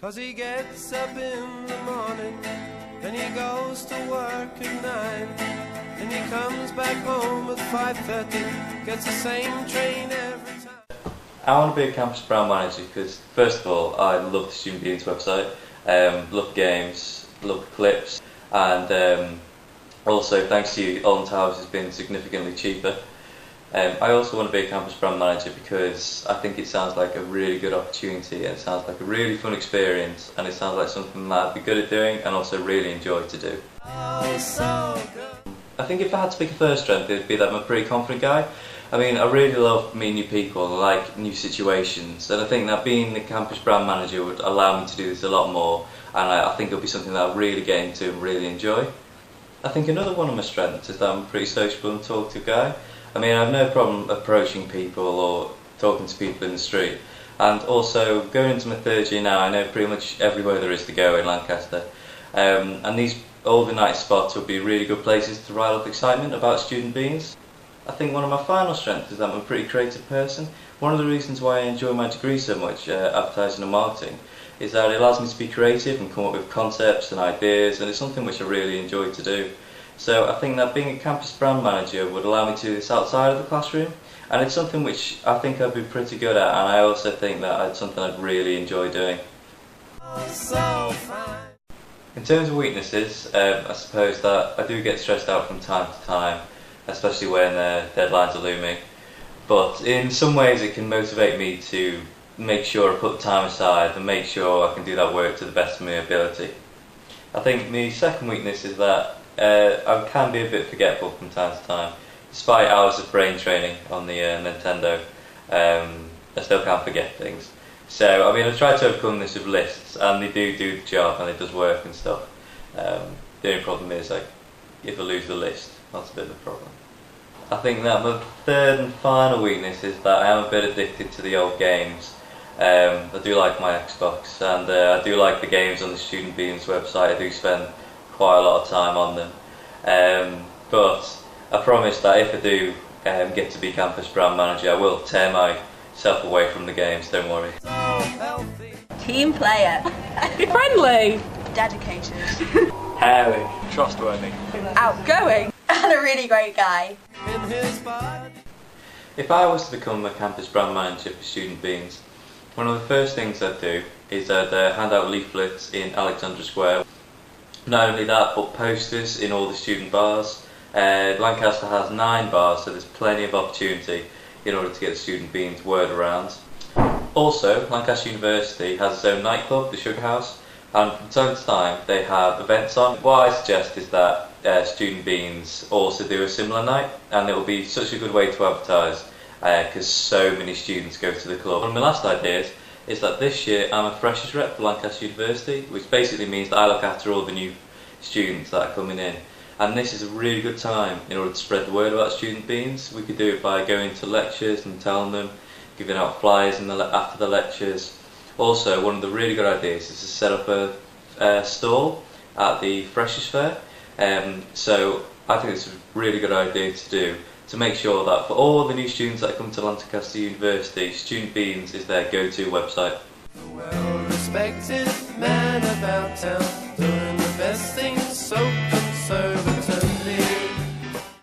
'Cause he gets up in the morning, then he goes to work at 9, and he comes back home at 5:30, gets the same train every time. I want to be a campus brand manager because, first of all, I love the Student Beings website, love games, love clips, and also thanks to you, Alton Towers has been significantly cheaper. I also want to be a campus brand manager because I think it sounds like a really good opportunity, and it sounds like a really fun experience, and it sounds like something that I'd be good at doing and also really enjoy to do. Oh, so good. I think if I had to pick a first strength, it'd be that I'm a pretty confident guy. I mean, I really love meeting new people, I like new situations, and I think that being the campus brand manager would allow me to do this a lot more, and I think it'll be something that I'll really get into and really enjoy. I think another one of my strengths is that I'm a pretty sociable and talkative guy. I mean, I have no problem approaching people or talking to people in the street. And also, going into my third year now, I know pretty much everywhere there is to go in Lancaster. And these overnight spots would be really good places to rile up excitement about Student Beings. I think one of my final strengths is that I'm a pretty creative person. One of the reasons why I enjoy my degree so much, advertising and marketing, is that it allows me to be creative and come up with concepts and ideas, and it's something which I really enjoy to do. So I think that being a campus brand manager would allow me to do this outside of the classroom, and it's something which I think I'd be pretty good at, and I also think that it's something I'd really enjoy doing. In terms of weaknesses, I suppose that I do get stressed out from time to time, especially when deadlines are looming, but in some ways it can motivate me to make sure I put time aside and make sure I can do that work to the best of my ability. I think my second weakness is that I can be a bit forgetful from time to time. Despite hours of brain training on the Nintendo, I still can't forget things. So, I mean, I've tried to overcome this with lists, and they do the job, and it does work and stuff. The only problem is, like, if I lose the list, that's a bit of a problem. I think that my third and final weakness is that I am a bit addicted to the old games. I do like my Xbox, and I do like the games on the Student Beings website. I do spend quite a lot of time on them, but I promise that if I do get to be campus brand manager, I will tear myself away from the games, don't worry. Team player. Friendly. Dedicated. Hairy. Trustworthy. Outgoing. And a really great guy. If I was to become a campus brand manager for Student Beings, one of the first things I'd do is I'd hand out leaflets in Alexandra Square. Not only that, but posters in all the student bars. Lancaster has 9 bars, so there's plenty of opportunity in order to get the Student Beings word around. Also, Lancaster University has its own nightclub, the Sugar House, and from time to time they have events on. What I suggest is that Student Beings also do a similar night, and it will be such a good way to advertise because so many students go to the club. One of my last ideas is that this year I'm a freshers rep for Lancaster University, which basically means that I look after all the new students that are coming in. And this is a really good time in order to spread the word about Student Beings. We could do it by going to lectures and telling them, giving out flyers after the lectures. Also, one of the really good ideas is to set up a stall at the Freshers Fair. So I think it's a really good idea to do, to make sure that for all the new students that come to Lancaster University, Student Beings is their go-to website. The well-respected man about town, doing the best things so